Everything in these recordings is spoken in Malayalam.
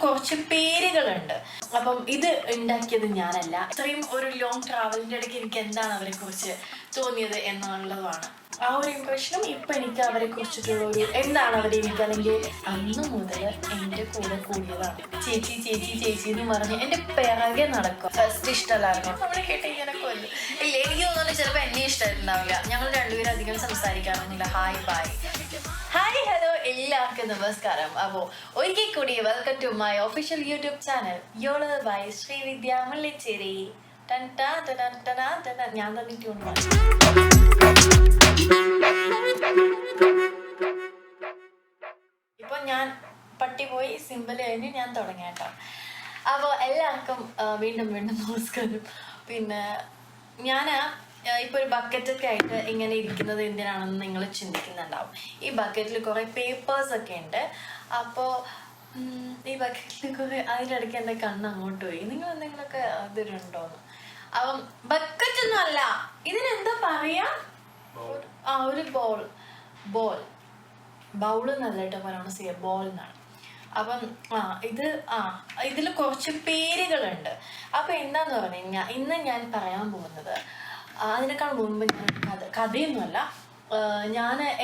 കുറച്ച് പേരുകളുണ്ട്. അപ്പം ഇത് ഉണ്ടാക്കിയത് ഞാനല്ല. ഇത്രയും ഒരു ലോങ് ട്രാവലിൻ്റെ ഇടയ്ക്ക് എനിക്ക് എന്താണ് അവരെ കുറിച്ച് തോന്നിയത് എന്നുള്ളതാണ് ആ ഒരു ഇംപ്രഷനും. ഇപ്പം എനിക്ക് അവരെ കുറിച്ചിട്ടുള്ള ഒരു എന്താണ് അവരെ എനിക്ക്, അല്ലെങ്കിൽ അന്ന് മുതൽ എൻ്റെ കൂടെ കൂടിയതാണ്. ചേച്ചി ചേച്ചി ചേച്ചി എന്ന് പറഞ്ഞ് എൻ്റെ പിറകെ നടക്കും. ഫസ്റ്റ് ഇഷ്ടമല്ലായിരുന്നു, അവിടെ കേട്ട് ഇങ്ങനെ കൊല്ലും. ഇല്ല, എനിക്ക് തോന്നുന്നു ചിലപ്പോൾ എന്നെ ഇഷ്ടമായിട്ടുണ്ടാവില്ല. ഞങ്ങൾ രണ്ടുപേരും അധികം സംസാരിക്കാറൊന്നുമില്ല. ഹായ് ബായ്, ഹായ് ഹലോ, എല്ലാവർക്കും നമസ്കാരം. അപ്പോൾ ഒരിക്കൽ കൂടി welcome to my official YouTube channel യോള് ബൈ ശ്രീവിദ്യ മുള്ളിച്ചേരി. ഞാൻ തന്നെ ട്യൂൺ പാടും. ഇപ്പൊ ഞാൻ പട്ടി പോയി സിമ്പിൾ കഴിഞ്ഞ് ഞാൻ തുടങ്ങിയാട്ടോ. അപ്പോൾ എല്ലാവർക്കും വീണ്ടും വീണ്ടും നമസ്കാരം. പിന്നെ ഞാൻ ഇപ്പോൾ ഒരു ബക്കറ്റൊക്കെ ആയിട്ട് ഇങ്ങനെ ഇരിക്കുന്നത് എന്തിനാണെന്ന് നിങ്ങൾ ചിന്തിക്കുന്നുണ്ടാവും. ഈ ബക്കറ്റിൽ കുറേ പേപ്പേഴ്സൊക്കെ ഉണ്ട്. അപ്പോൾ ഈ ബക്കറ്റിൽ കുറേ, അതിനിടയ്ക്ക് എൻ്റെ കണ്ണ് അങ്ങോട്ട് പോയി. നിങ്ങൾ എന്തെങ്കിലുമൊക്കെ ഇതിലുണ്ടോന്ന്. അപ്പം ബക്കറ്റൊന്നും അല്ല, ഇതിനെന്താ പറയാ, ഒരു ബൗൾ എന്നല്ല കേട്ടോ പറയണ, ബോൾ എന്നാണ്. അപ്പം ഇതിൽ കുറച്ച് പേരുകളുണ്ട്. അപ്പം എന്താന്ന് പറഞ്ഞു കഴിഞ്ഞാൽ ഇന്ന് ഞാൻ പറയാൻ പോകുന്നത്, അതിനേക്കാൾ മുൻപ് ഞാൻ കഥയൊന്നുമല്ല.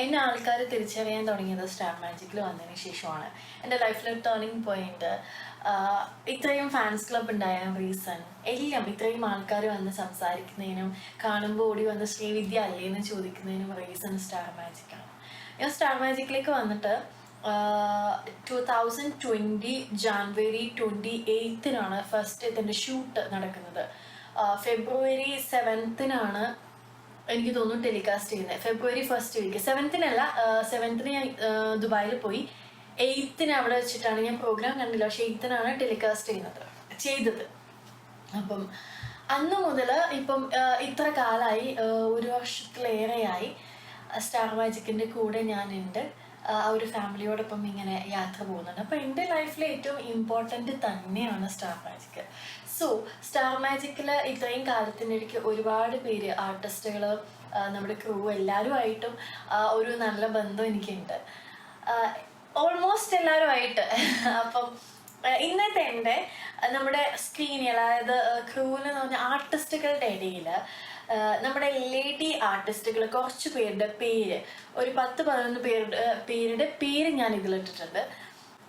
എന്നെ ആൾക്കാർ തിരിച്ചറിയാൻ തുടങ്ങിയത് സ്റ്റാർ മാജിക്കിൽ വന്നതിന് ശേഷമാണ്. എൻ്റെ ലൈഫിലെ ടേണിംഗ് പോയിന്റ്, ഇത്രയും ഫാൻസ് ക്ലബ് ഉണ്ടായ റീസൺ, എല്ലാം ഇത്രയും ആൾക്കാർ വന്ന് സംസാരിക്കുന്നതിനും കാണുമ്പോൾ ഓടി വന്ന് ശ്രീവിദ്യ അല്ലേന്ന് ചോദിക്കുന്നതിനും റീസൺ സ്റ്റാർ മാജിക്കാണ്. ഞാൻ സ്റ്റാർ മാജിക്കിലേക്ക് വന്നിട്ട് 2020 ജാനുവരി 28 ഫസ്റ്റ് ഇതിൻ്റെ ഷൂട്ട് നടക്കുന്നത്. ഫെബ്രുവരി 7 എനിക്ക് തോന്നുന്നു ടെലികാസ്റ്റ് ചെയ്യുന്നത്. ഫെബ്രുവരി 1 വീക്ക്, 7 ഞാൻ ദുബായിൽ പോയി. 8 അവിടെ വെച്ചിട്ടാണ്, ഞാൻ പ്രോഗ്രാം കണ്ടില്ല, പക്ഷെ 8 ടെലികാസ്റ്റ് ചെയ്തത്. അപ്പം അന്ന് മുതൽ ഇപ്പം ഇത്ര കാലമായി, 1 വർഷത്തിലേറെയായി സ്റ്റാർ മാജിക്കിൻ്റെ കൂടെ ഞാനുണ്ട്. ആ ഒരു ഫാമിലിയോടൊപ്പം ഇങ്ങനെ യാത്ര പോകുന്നുണ്ട്. അപ്പോൾ എൻ്റെ ലൈഫിലെ ഏറ്റവും ഇമ്പോർട്ടൻ്റ് തന്നെയാണ് സ്റ്റാർ മാജിക്ക്. സോ സ്റ്റാർ മാജിക്കിൽ ഇത്രയും കാലത്തിനിടയ്ക്ക് ഒരുപാട് പേര്, ആർട്ടിസ്റ്റുകൾ, നമ്മുടെ ക്രൂ, എല്ലാവരുമായിട്ടും ഒരു നല്ല ബന്ധം എനിക്കുണ്ട്, ഓൾമോസ്റ്റ് എല്ലാവരുമായിട്ട്. അപ്പം ഇന്നത്തെ എൻ്റെ നമ്മുടെ സ്ക്രീനിൽ, അതായത് ക്രൂവിൽ എന്ന് പറഞ്ഞാൽ ആർട്ടിസ്റ്റുകളുടെ ഇടയിൽ നമ്മുടെ ലേഡി ആർട്ടിസ്റ്റുകൾ കുറച്ച് പേരുടെ പേര്, ഒരു 10-11 പേരുടെ പേര് ഞാൻ ഇതിലിട്ടിട്ടുണ്ട്.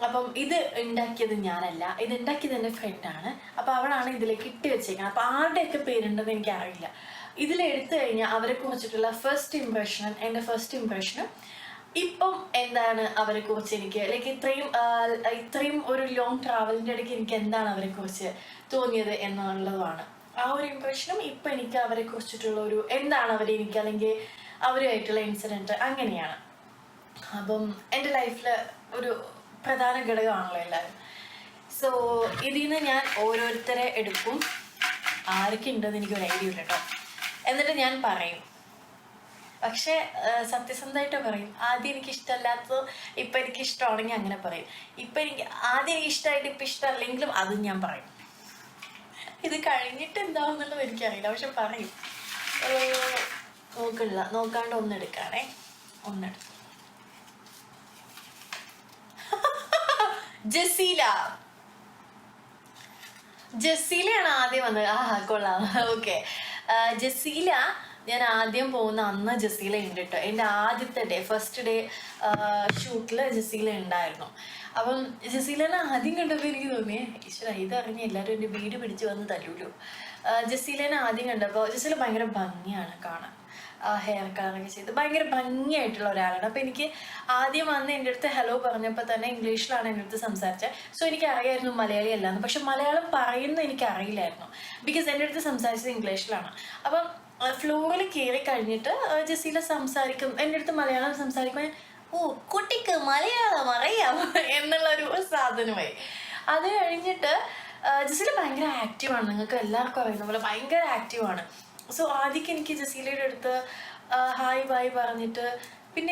അപ്പം ഇത് ഉണ്ടാക്കിയത് ഞാനല്ല, ഇത് ഉണ്ടാക്കിയത് എൻ്റെ ഫ്രണ്ടാണ്. അപ്പോൾ അവളാണ് ഇതിലേക്ക് ഇട്ട് വെച്ചേക്കുന്നത്. അപ്പോൾ ആരുടെയൊക്കെ പേരുണ്ടെന്ന് എനിക്കറിയില്ല. ഇതിലെടുത്തു കഴിഞ്ഞാൽ അവരെ കുറിച്ചിട്ടുള്ള എൻ്റെ ഫസ്റ്റ് ഇംപ്രഷനും ഇപ്പം എന്താണ് അവരെ കുറിച്ച് എനിക്ക്, ലൈക്ക് ഇത്രയും ഒരു ലോങ് ട്രാവലിൻ്റെ ഇടയ്ക്ക് എനിക്ക് എന്താണ് അവരെ കുറിച്ച് തോന്നിയത് എന്നുള്ളതാണ് ആ ഒരു ഇംപ്രഷനും. ഇപ്പം എനിക്ക് അവരെ കുറിച്ചിട്ടുള്ള ഒരു എന്താണ് അവരെ എനിക്ക്, അല്ലെങ്കിൽ അവരുമായിട്ടുള്ള ഇൻസിഡൻറ്റ്, അങ്ങനെയാണ്. അപ്പം എൻ്റെ ലൈഫിൽ ഒരു പ്രധാന ഘടകമാണല്ലോ എല്ലാവരും. സോ ഇതിൽ നിന്ന് ഞാൻ ഓരോരുത്തരെ എടുക്കും, ആരൊക്കെ ഉണ്ടെന്ന് എനിക്കൊരു ഐഡിയ ഇല്ല കേട്ടോ. എന്നിട്ട് ഞാൻ പറയും, പക്ഷേ സത്യസന്ധമായിട്ട് പറയും. ആദ്യം എനിക്ക് ഇഷ്ടമല്ലാത്തത് ഇപ്പം എനിക്ക് ഇഷ്ടമാണെങ്കിൽ അങ്ങനെ പറയും. ആദ്യം എനിക്ക് ഇഷ്ടമായിട്ട് ഇപ്പം ഇഷ്ടമല്ലെങ്കിലും അതും ഞാൻ പറയും. ഇത് കഴിഞ്ഞിട്ട് എന്താവുന്നുള്ളത് എനിക്കറിയില്ല, പക്ഷെ പറയും. നോക്കാണ്ട് ഒന്നെടുക്കാണേ, ഒന്നെടുക്കും. ജസീലയാണ് ആദ്യം വന്നത്. കൊള്ളാം, ഓക്കെ. ജസീല ഞാൻ ആദ്യം പോകുന്ന അന്ന് ജസീല ഉണ്ട് കേട്ടോ. എൻ്റെ ആദ്യത്തെ ഫസ്റ്റ് ഡേ ഷൂട്ടിൽ ജസീല ഉണ്ടായിരുന്നു. അപ്പം ജസീലനെ ആദ്യം കണ്ടപ്പോൾ എനിക്ക് തോന്നിയേ, ഈശ്വര ഇതറിഞ്ഞ് എല്ലാവരും എൻ്റെ വീട് പിടിച്ച് വന്ന് തല്ലൂലോ. ജസീലനെ ആദ്യം കണ്ടപ്പോൾ, ജസീല ഭയങ്കര ഭംഗിയാണ് കാണാൻ, ഹെയർ കളറൊക്കെ ചെയ്ത് ഭയങ്കര ഭംഗിയായിട്ടുള്ള ഒരാളാണ്. അപ്പോൾ എനിക്ക് ആദ്യം വന്ന് എൻ്റെ അടുത്ത് ഹലോ പറഞ്ഞപ്പോൾ തന്നെ ഇംഗ്ലീഷിലാണ് എൻ്റെ അടുത്ത് സംസാരിച്ചത്. സോ എനിക്ക് അറിയായിരുന്നു മലയാളി അല്ലാന്ന്. പക്ഷെ മലയാളം പറയുന്നത് എനിക്ക് അറിയില്ലായിരുന്നു, ബിക്കോസ് എൻ്റെ അടുത്ത് സംസാരിച്ചത് ഇംഗ്ലീഷിലാണ്. അപ്പം ഫ്ലോറിൽ കയറി കഴിഞ്ഞിട്ട് ജസീല സംസാരിക്കും, എൻ്റെ അടുത്ത് മലയാളം സംസാരിക്കുമ്പോൾ കുട്ടിക്ക് മലയാളം അറിയാം എന്നുള്ളൊരു സാധനമായി. അത് കഴിഞ്ഞിട്ട് ജസീല ഭയങ്കര ആക്റ്റീവാണ്, നിങ്ങൾക്ക് എല്ലാവർക്കും അറിയുന്ന പോലെ ഭയങ്കര ആക്റ്റീവാണ്. സോ ആദ്യമൊക്കെ എനിക്ക് ജസീലയുടെ അടുത്ത് ഹായ് ബായ് പറഞ്ഞിട്ട്, പിന്നെ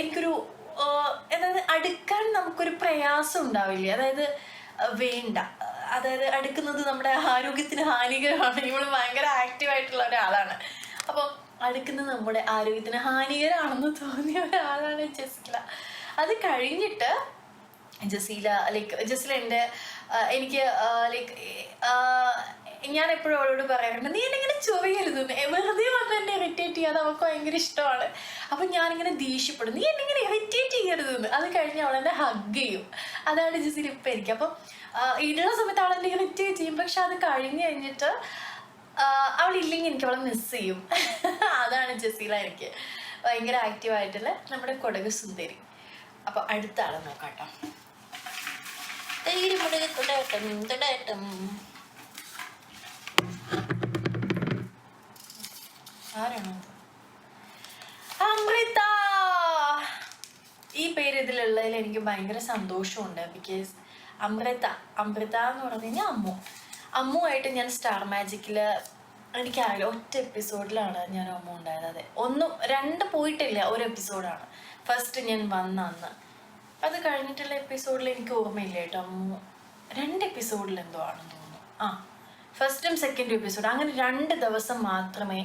എനിക്കൊരു അതായത് അടുക്കാൻ നമുക്കൊരു പ്രയാസം ഉണ്ടാവില്ലേ, അതായത് വേണ്ട, അതായത് അടുക്കുന്നത് നമ്മുടെ ആരോഗ്യത്തിന് ഹാനികരമാണ്. ഇവള് ഭയങ്കര ആക്റ്റീവായിട്ടുള്ള ഒരാളാണ്. അപ്പം അടുക്കുന്നത് നമ്മുടെ ആരോഗ്യത്തിന് ഹാനികരമാണെന്ന് തോന്നിയ ഒരാളാണ് ജസീല. അത് കഴിഞ്ഞിട്ട് ജസീല എൻ്റെ എനിക്ക് ഞാൻ എപ്പോഴും അവളോട് പറയാറുണ്ട്, നീ എന്നെ ചൊറിയരുത്, വെറുതെ വന്ന് എന്നെ ഇറിറ്റേറ്റ് ചെയ്യാതെ അവൾക്ക് ഭയങ്കര ഇഷ്ടമാണ്. അപ്പം ഞാനിങ്ങനെ ദേഷ്യപ്പെടും, നീ എന്നെ ഇറിറ്റേറ്റ് ചെയ്യരുതെന്ന്. അത് കഴിഞ്ഞ് അവളെന്നെ ഹഗ് ചെയ്യും. അതാണ് ജസീല ഇപ്പം എനിക്ക്. അപ്പം ഉള്ള സമയത്ത് അവളെന്നെ ഇറിറ്റേറ്റ് ചെയ്യും. പക്ഷെ അത് കഴിഞ്ഞിട്ട് അവളില്ലെങ്കിൽ എനിക്ക് അവളെ മിസ് ചെയ്യും. അതാണ് ജസീല എനിക്ക്. ഭയങ്കര ആക്റ്റീവായിട്ടുള്ള നമ്മുടെ കൊടക് സുന്ദരി. അപ്പൊ അടുത്ത ആളെ നോക്കാട്ടോ. ആരാണോ അമൃത? ഈ പേര് ഇതിലുള്ളതിൽ എനിക്ക് ഭയങ്കര സന്തോഷമുണ്ട്. ബിക്കോസ് അമൃത എന്ന് പറഞ്ഞു കഴിഞ്ഞാൽ അമ്മുവായിട്ട് ഞാൻ സ്റ്റാർ മാജിക്കില് എനിക്കറിയില്ല, ഒറ്റ എപ്പിസോഡിലാണ് ഞാൻ അമ്മു ഉണ്ടായത്. അതെ, 2 പോയിട്ടില്ല, ഒരു എപ്പിസോഡാണ് ഫസ്റ്റ് ഞാൻ വന്ന അന്ന്. അത് കഴിഞ്ഞിട്ടുള്ള എപ്പിസോഡിൽ എനിക്ക് ഓർമ്മയില്ല കേട്ടോ. അമ്മു 2 എപ്പിസോഡിൽ എന്തോ ആണെന്ന് തോന്നുന്നു. ഫസ്റ്റും സെക്കൻഡും എപ്പിസോഡ്, അങ്ങനെ 2 ദിവസം മാത്രമേ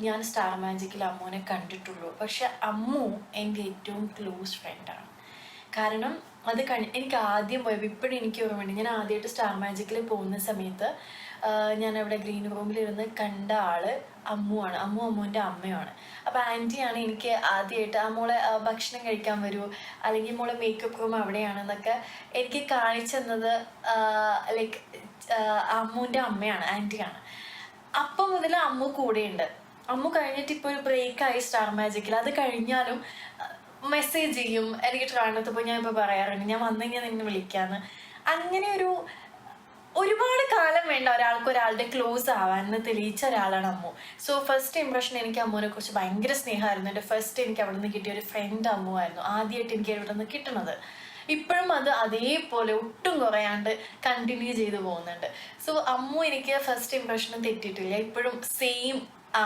ഞാൻ സ്റ്റാർ മാജിക്കിൽ അമ്മുവിനെ കണ്ടിട്ടുള്ളൂ. പക്ഷെ അമ്മു എൻ്റെ ഏറ്റവും ക്ലോസ് ഫ്രണ്ടാണ്. കാരണം അത് എനിക്ക് ആദ്യം പോയപ്പോൾ ഇപ്പോഴും എനിക്ക് ഓർമ്മയുണ്ട്, ഞാൻ ആദ്യമായിട്ട് സ്റ്റാർ മാജിക്കിൽ പോകുന്ന സമയത്ത് ഞാൻ അവിടെ ഗ്രീൻ റൂമിലിരുന്ന് കണ്ട ആള് അമ്മുവാണ്. അമ്മുവിൻ്റെ അമ്മയാണ്. അപ്പോൾ ആൻറ്റിയാണ് എനിക്ക് ആദ്യമായിട്ട് മോളെ ഭക്ഷണം കഴിക്കാൻ വരൂ, അല്ലെങ്കിൽ മോളെ മേക്കപ്പ് റൂം അവിടെയാണെന്നൊക്കെ എനിക്ക് കാണിച്ചു തന്നത് അമ്മുവിൻ്റെ അമ്മയാണ്, ആൻറ്റിയാണ്. അപ്പം മുതൽ അമ്മു കൂടെയുണ്ട്. അമ്മു കഴിഞ്ഞിട്ട് ഇപ്പോൾ ഒരു ബ്രേക്കായി സ്റ്റാർ മാജിക്കിൽ. അത് കഴിഞ്ഞാലും മെസ്സേജ് ചെയ്യും, എനിക്ക് ട്രാവണത്ത് പോയി ഞാൻ ഇപ്പോൾ പറയാറുണ്ട്, ഞാൻ വന്നു കഴിഞ്ഞാൽ നിന്നെ വിളിക്കാമെന്ന്. അങ്ങനെ ഒരുപാട് കാലം വേണ്ട ഒരാളുടെ ക്ലോസ് ആവാൻ തെളിയിച്ച ഒരാളാണ് അമ്മു. സോ ഫസ്റ്റ് ഇംപ്രഷൻ എനിക്ക് അമ്മുവിനെ കുറിച്ച് ഭയങ്കര സ്നേഹമായിരുന്നു. എൻ്റെ ഫസ്റ്റ് എനിക്ക് അവിടെ നിന്ന് കിട്ടിയ ഒരു ഫ്രണ്ട് അമ്മു ആയിരുന്നു, ആദ്യമായിട്ട് എനിക്ക് ഇവിടെ നിന്ന് കിട്ടുന്നത്. ഇപ്പോഴും അത് അതേപോലെ ഒട്ടും കുറയാണ്ട് കണ്ടിന്യൂ ചെയ്തു പോകുന്നുണ്ട്. സോ അമ്മു എനിക്ക് ഫസ്റ്റ് ഇംപ്രഷനും തെറ്റിയിട്ടില്ല, ഇപ്പോഴും സെയിം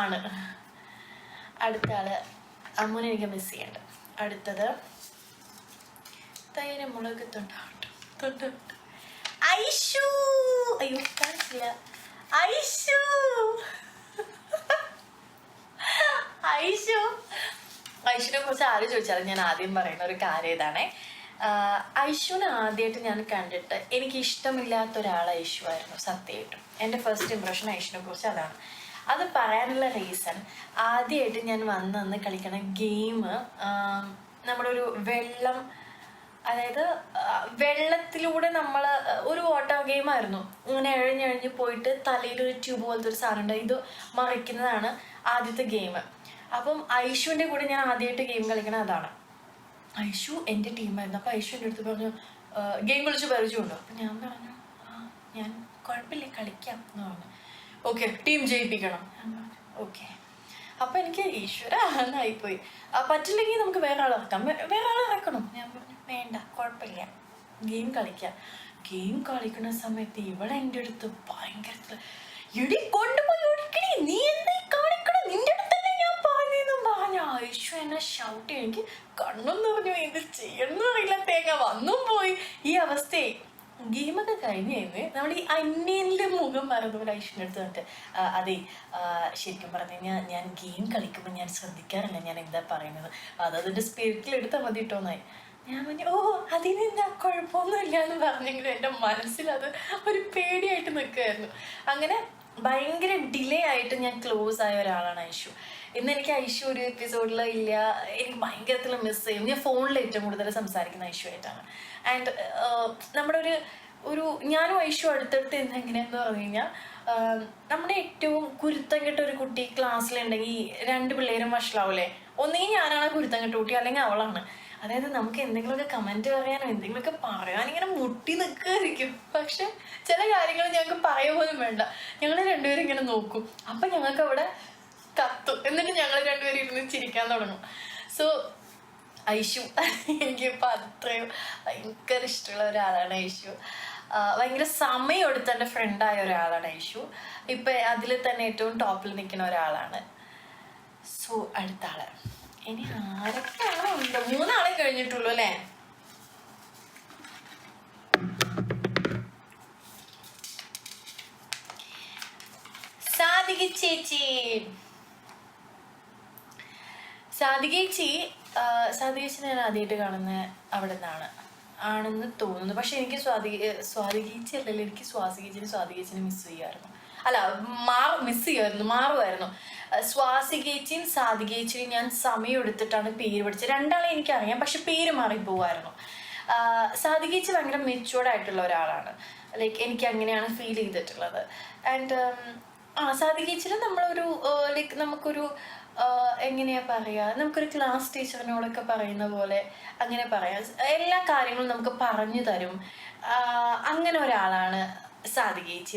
ആണ്. അടുത്ത ആള് അമ്മുവിനെ എനിക്ക് മിസ് ചെയ്യണ്ട. അടുത്തത് തൈര് മുളക് തൊണ്ട ഐഷു. അയ്യോ കാണില്ല. ഐഷുവിനെ കുറിച്ച് ആര് ചോദിച്ചാലും ഞാൻ ആദ്യം പറയുന്ന ഒരു കാര്യം ഇതാണേ. ഐഷുവിനെ ആദ്യമായിട്ട് ഞാൻ കണ്ടിട്ട് എനിക്ക് ഇഷ്ടമില്ലാത്ത ഒരാൾ ഐഷു ആയിരുന്നു സത്യമായിട്ടും. എൻ്റെ ഫസ്റ്റ് ഇംപ്രഷൻ ഐഷുവിനെ കുറിച്ച് അതാണ്. അത് പറയാനുള്ള റീസൺ, ആദ്യമായിട്ട് ഞാൻ വന്ന് കളിക്കണ ഗെയിം നമ്മുടെ ഒരു വെള്ളം, അതായത് വെള്ളത്തിലൂടെ നമ്മൾ ഒരു വാട്ടർ ഗെയിമായിരുന്നു. ഇങ്ങനെ എഴഞ്ഞെഴഞ്ഞ് പോയിട്ട് തലയിലൊരു ട്യൂബ് പോലത്തെ ഒരു സാധനം ഉണ്ട്, ഇത് മറിക്കുന്നതാണ് ആദ്യത്തെ ഗെയിം. അപ്പം ഐഷുവിൻ്റെ കൂടെ ഞാൻ ആദ്യമായിട്ട് ഗെയിം കളിക്കണത് അതാണ്. ഐഷു എൻ്റെ ടീമായിരുന്നു. അപ്പോൾ ഐഷു എൻ്റെ അടുത്ത് പറഞ്ഞു, ഗെയിം കളിച്ച് പരിചയമുണ്ടോ? അപ്പം ഞാൻ പറഞ്ഞു, ഞാൻ കുഴപ്പമില്ല കളിക്കാം എന്ന് പറഞ്ഞു. ഓക്കെ, ടീം ജയിപ്പിക്കണം. ഓക്കെ. അപ്പം എനിക്ക് ഈശ്വര എന്നായിപ്പോയി. പറ്റില്ലെങ്കിൽ നമുക്ക് വേറെ ആളെ ഇറക്കാം, വേറെ ആളെ ഇറക്കണം. ഞാൻ പറഞ്ഞു വേണ്ട കുഴപ്പമില്ല, ഗെയിം കളിക്കാം. ഗെയിം കളിക്കുന്ന സമയത്ത് ഇവിടെ എൻ്റെ അടുത്ത് ഭയങ്കര എടി കൊണ്ടുപോയി ഒഴിക്കണേ, നീ എന്തായി കാണിക്കണം, നിന്റെ അടുത്തല്ലേ ഞാൻ പറഞ്ഞെന്നും പറഞ്ഞ ഐഷു എന്നെ ഷൗട്ട് ചെയ്യും. എനിക്ക് കണ്ണും നിറഞ്ഞു, എന്ത് ചെയ്യണമെന്ന് അറിയില്ല, തേങ്ങ വന്നും പോയി. ഈ അവസ്ഥയായി. ഗെയിമൊക്കെ കഴിഞ്ഞ് കഴിഞ്ഞ് നമ്മൾ ഈ അന്യൻ്റെ മുഖം മറന്നുപോലെ ഐശ്വര്യ അടുത്ത് വന്നിട്ട്, അതെ ശരിക്കും പറഞ്ഞു കഴിഞ്ഞാൽ ഞാൻ ഗെയിം കളിക്കുമ്പോൾ ഞാൻ ശ്രദ്ധിക്കാറില്ല ഞാൻ എന്താ പറയുന്നത്, അതതിൻ്റെ സ്പിരിറ്റിൽ എടുത്താൽ മതി കേട്ടോന്നായി. ഞാൻ പറഞ്ഞു ഓ അതിനെന്താ കുഴപ്പമൊന്നുമില്ല എന്ന് പറഞ്ഞെങ്കിലും എൻ്റെ മനസ്സിലത് ഒരു പേടിയായിട്ട് നിൽക്കുമായിരുന്നു. അങ്ങനെ ഭയങ്കര ഡിലേ ആയിട്ട് ഞാൻ ക്ലോസ് ആയ ഒരാളാണ് ഐഷു. ഇന്ന് എനിക്ക് ഐഷു ഒരു എപ്പിസോഡിൽ ഇല്ല, എനിക്ക് ഭയങ്കരത്തിൽ മിസ് ചെയ്യും. ഞാൻ ഫോണിൽ ഏറ്റവും കൂടുതൽ സംസാരിക്കുന്ന ഐഷു ആയിട്ടാണ്. ആൻഡ് നമ്മുടെ ഒരു ഞാനും ഐഷു അടുത്തടുത്ത് എങ്ങനെയാന്ന് പറഞ്ഞു കഴിഞ്ഞാൽ, നമ്മുടെ ഏറ്റവും കുരുത്തം കെട്ട ഒരു കുട്ടി ക്ലാസ്സിലുണ്ടെങ്കിൽ 2 പിള്ളേരും വഷളാവൂലേ, ഒന്നുകിൽ ഞാനാണ് കുരുത്തം കെട്ട കുട്ടി അല്ലെങ്കിൽ അവളാണ്. അതായത് നമുക്ക് എന്തെങ്കിലുമൊക്കെ കമൻറ്റ് പറയാനോ എന്തെങ്കിലുമൊക്കെ പറയാനിങ്ങനെ മുട്ടി നിൽക്കുമായിരിക്കും. പക്ഷെ ചില കാര്യങ്ങൾ ഞങ്ങൾക്ക് പറയുക പോലും വേണ്ട, ഞങ്ങൾ രണ്ടുപേരും ഇങ്ങനെ നോക്കും. അപ്പം ഞങ്ങൾക്ക് അവിടെ കത്തും, എന്നിട്ട് ഞങ്ങൾ രണ്ടുപേരും ഇരുന്ന് ചിരിക്കാൻ തുടങ്ങും. സോ ഐഷു എനിക്കിപ്പോൾ അത്രയും ഭയങ്കര ഇഷ്ടമുള്ള ഒരാളാണ് ഐഷു. ഭയങ്കര സമയം എടുത്ത് എൻ്റെ ഫ്രണ്ടായ ഒരാളാണ് ഐഷു. ഇപ്പം അതിൽ തന്നെ ഏറ്റവും ടോപ്പിൽ നിൽക്കുന്ന ഒരാളാണ്. സോ അടുത്ത ആള് ഇനി ആരൊക്കെയാണോ ഉണ്ട്, 3 ആളെ കഴിഞ്ഞിട്ടുള്ളൂ അല്ലേ? സാദിക ചേച്ചി ഞാൻ ആദ്യമായിട്ട് കാണുന്നത് അവിടെ നിന്നാണ്. ആണെന്ന് തോന്നുന്നു. പക്ഷെ എനിക്ക് സ്വാതികേച്ചി എനിക്ക് സ്വാതികേച്ചിനെ മിസ് ചെയ്യുമായിരുന്നു. അല്ല, മിസ് ചെയ്യുമായിരുന്നു, മാറുമായിരുന്നു. സ്വാസികേച്ചിയും സാധികേച്ചിയും ഞാൻ സമയം എടുത്തിട്ടാണ് പേര് പഠിച്ചത്. രണ്ടാളെ എനിക്കറിയാം, പക്ഷെ പേര് മാറിപ്പോവായിരുന്നു. സാധികേച്ചി ഭയങ്കര മെച്യൂർഡ് ആയിട്ടുള്ള ഒരാളാണ്. ലൈക്ക് എനിക്ക് അങ്ങനെയാണ് ഫീൽ ചെയ്തിട്ടുള്ളത്. ആൻഡ് സാധികേച്ചിൽ നമ്മളൊരു ലൈക്ക് നമുക്കൊരു എങ്ങനെയാ പറയുക, നമുക്കൊരു ക്ലാസ് ടീച്ചറിനോടൊക്കെ പറയുന്ന പോലെ അങ്ങനെ പറയാം. എല്ലാ കാര്യങ്ങളും നമുക്ക് പറഞ്ഞു തരും. അങ്ങനെ ഒരാളാണ് സാധികേച്ചി.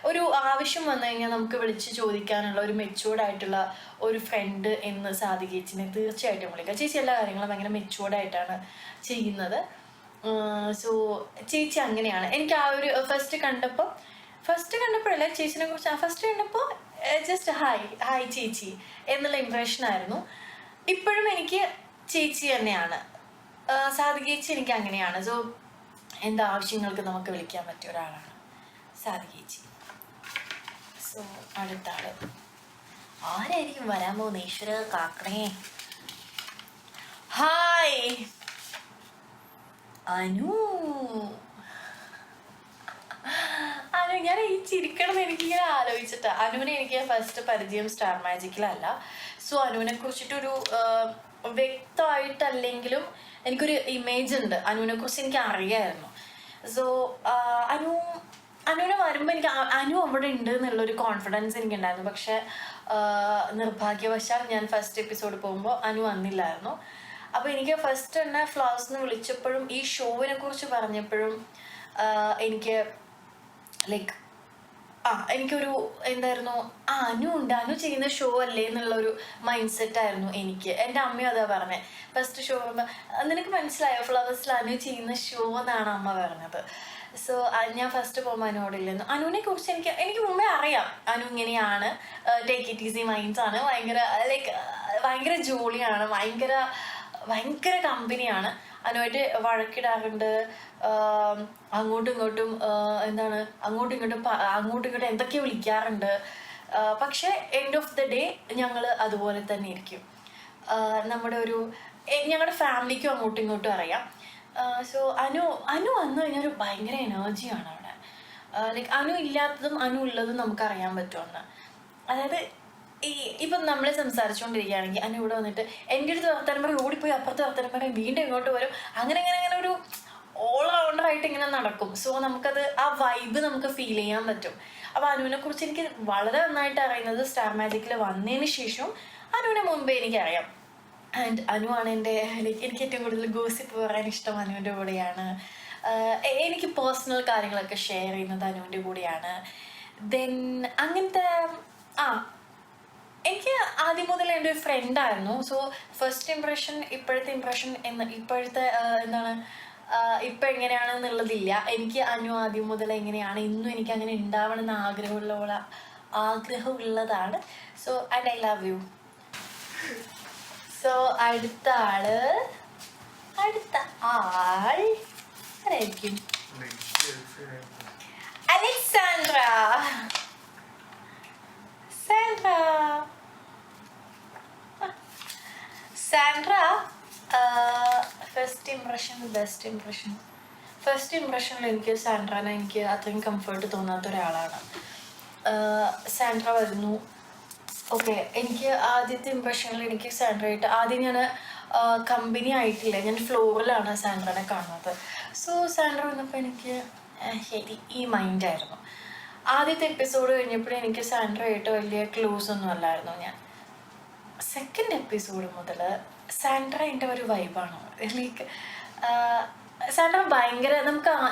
ഒരു ആവശ്യം വന്നു കഴിഞ്ഞാൽ നമുക്ക് വിളിച്ച് ചോദിക്കാനുള്ള ഒരു മെച്യൂർഡ് ആയിട്ടുള്ള ഒരു ഫ്രണ്ട് എന്ന് സാധികേച്ചിനെ തീർച്ചയായിട്ടും വിളിക്കാം. ചേച്ചി എല്ലാ കാര്യങ്ങളും ഭയങ്കര മെച്യൂർഡായിട്ടാണ് ചെയ്യുന്നത്. സോ ചേച്ചി അങ്ങനെയാണ്. എനിക്ക് ആ ഒരു ഫസ്റ്റ് കണ്ടപ്പോഴല്ല ചേച്ചിനെ കുറിച്ച്, ഫസ്റ്റ് കണ്ടപ്പോൾ ജസ്റ്റ് ഹായ് ചേച്ചി എന്നുള്ള ഇംപ്രഷനായിരുന്നു. ഇപ്പോഴും എനിക്ക് ചേച്ചി തന്നെയാണ്. സാധികേച്ചി എനിക്ക് അങ്ങനെയാണ്. സോ എന്താ ആവശ്യങ്ങൾക്ക് നമുക്ക് വിളിക്കാൻ പറ്റിയ ഒരാളാണ് സാധികേച്ചി. സോ അടുത്ത ആള് ആരായിരിക്കും വരാൻ പോകുന്ന? ഈശ്വര കാക്കണേ. ഹായ് അനു. ഞാൻ ഈ ചിരിക്കണം എനിക്കിങ്ങനെ ആലോചിച്ചിട്ടാ. അനുവിനെ എനിക്ക് ഫസ്റ്റ് പരിചയം സ്റ്റാർ മാജിക്കിലല്ല. സോ അനുവിനെ കുറിച്ചിട്ടൊരു വ്യക്തമായിട്ടല്ലെങ്കിലും എനിക്കൊരു ഇമേജ് ഉണ്ട്. അനുവിനെ കുറിച്ച് എനിക്ക് അറിയായിരുന്നു. സോ അനുവിനെ വരുമ്പോൾ എനിക്ക് അനു അവിടെ ഉണ്ട് എന്നുള്ളൊരു കോൺഫിഡൻസ് എനിക്കുണ്ടായിരുന്നു. പക്ഷെ നിർഭാഗ്യവശാൽ ഞാൻ ഫസ്റ്റ് എപ്പിസോഡ് പോകുമ്പോൾ അനു വന്നില്ലായിരുന്നു. അപ്പോൾ എനിക്ക് ഫസ്റ്റ് തന്നെ ഫ്ലവേഴ്സിന്ന് വിളിച്ചപ്പോഴും ഈ ഷോവിനെ കുറിച്ച് പറഞ്ഞപ്പോഴും എനിക്ക് ലൈക്ക് എനിക്കൊരു എന്തായിരുന്നു, അനു ചെയ്യുന്ന ഷോ അല്ലേ എന്നുള്ളൊരു മൈൻഡ് സെറ്റായിരുന്നു എനിക്ക്. എൻ്റെ അമ്മയും അതാ പറഞ്ഞത്. ഫസ്റ്റ് ഷോ നിനക്ക് മനസ്സിലായോ ഫ്ലവേഴ്സിൽ അനു ചെയ്യുന്ന ഷോ എന്നാണ് അമ്മ പറഞ്ഞത്. സോ ഞാൻ ഫസ്റ്റ് പോകുമ്പോൾ അനുവോടില്ലെന്നു. അനുവിനെ കുറിച്ച് എനിക്ക് മുമ്പേ അറിയാം. അനു ഇങ്ങനെയാണ്, ടേക്ക് ഇറ്റ് ഈസി മൈൻഡ്സ് ആണ്, ഭയങ്കര ജോളിയാണ്, ഭയങ്കര കമ്പനിയാണ്. അനുവായിട്ട് വഴക്കിടാറുണ്ട്. അങ്ങോട്ടും ഇങ്ങോട്ടും എന്തൊക്കെയോ വിളിക്കാറുണ്ട്. പക്ഷെ എൻഡ് ഓഫ് ദ ഡേ ഞങ്ങൾ അതുപോലെ തന്നെ ഇരിക്കും. ഞങ്ങളുടെ ഫാമിലിക്കും അങ്ങോട്ടും ഇങ്ങോട്ടും അറിയാം. സോ അനു വന്നു കഴിഞ്ഞാൽ ഒരു ഭയങ്കര എനർജിയാണ് അവിടെ. ലൈക്ക് അനു ഇല്ലാത്തതും അനു ഉള്ളതും നമുക്കറിയാൻ പറ്റുമെന്ന്. അതായത് ഇപ്പം നമ്മൾ സംസാരിച്ചുകൊണ്ടിരിക്കുകയാണെങ്കിൽ അനു ഇവിടെ വന്നിട്ട് എൻ്റെ അടുത്ത് വർത്തമാനം പറയും, ഓടിപ്പോയി അപ്പുറത്ത് വർത്തമാനം പറയും, വീണ്ടും ഇങ്ങോട്ട് വരും. അങ്ങനെ ഒരു ഓൾ റൗണ്ടറായിട്ട് ഇങ്ങനെ നടക്കും. സോ നമുക്കത് ആ വൈബ് നമുക്ക് ഫീൽ ചെയ്യാൻ പറ്റും. അപ്പോൾ അനുവിനെ കുറിച്ച് എനിക്ക് വളരെ നന്നായിട്ട് അറിയുന്നത് സ്റ്റാർ മാജിക്കിൽ വന്നതിന് ശേഷം. അനുവിനെ മുമ്പേ എനിക്കറിയാം. ആൻഡ് അനു ആണ് എനിക്ക് ഏറ്റവും കൂടുതൽ ഗോസിപ്പ് പറയാൻ ഇഷ്ടം അനുവിൻ്റെ കൂടെയാണ്. എനിക്ക് പേഴ്സണൽ കാര്യങ്ങളൊക്കെ ഷെയർ ചെയ്യുന്നത് അനുവിൻ്റെ കൂടെയാണ്. ദെൻ അങ്ങനത്തെ എനിക്ക് ആദ്യം മുതൽ എൻ്റെ ഒരു ഫ്രണ്ടായിരുന്നു. സോ ഫസ്റ്റ് ഇംപ്രഷൻ ഇപ്പോഴത്തെ ഇപ്പം എങ്ങനെയാണെന്നുള്ളതില്ല. എനിക്ക് അനു ആദ്യം മുതൽ എങ്ങനെയാണ് ഇന്നും എനിക്ക് അങ്ങനെ ഉണ്ടാവണമെന്ന് ആഗ്രഹമുള്ളതാണ്. So and I love you. So അടുത്ത ആൾ ആരായിരിക്കും? Alexandra. Sandra first impression best impression. First ഇംപ്രഷനിൽ എനിക്ക് സാൻഡ്രനെ എനിക്ക് അത്രയും കംഫർട്ട് തോന്നാത്ത ഒരാളാണ്. സാൻഡ്ര വരുന്നു. ഓക്കെ, എനിക്ക് ആദ്യത്തെ ഇംപ്രഷനിൽ എനിക്ക് സാൻഡ്രയായിട്ട് ആദ്യം ഞാൻ കമ്പനി ആയിട്ടില്ല, ഞാൻ ഫ്ലോറിലാണ് സാൻഡ്രനെ കാണുന്നത്. സോ സാൻഡ്ര വന്നപ്പോൾ എനിക്ക് ശരി ഈ മൈൻഡായിരുന്നു. ആദ്യത്തെ എപ്പിസോഡ് കഴിഞ്ഞപ്പോഴും എനിക്ക് സാൻഡ്രയായിട്ട് വലിയ ക്ലോസ് ഒന്നും അല്ലായിരുന്നു ഞാൻ. സെക്കൻഡ് എപ്പിസോഡ് മുതൽ സാൻഡ്ര എൻ്റെ ഒരു വൈബാണ്. ലൈക്ക് സാൻഡ്ര ഭയങ്കര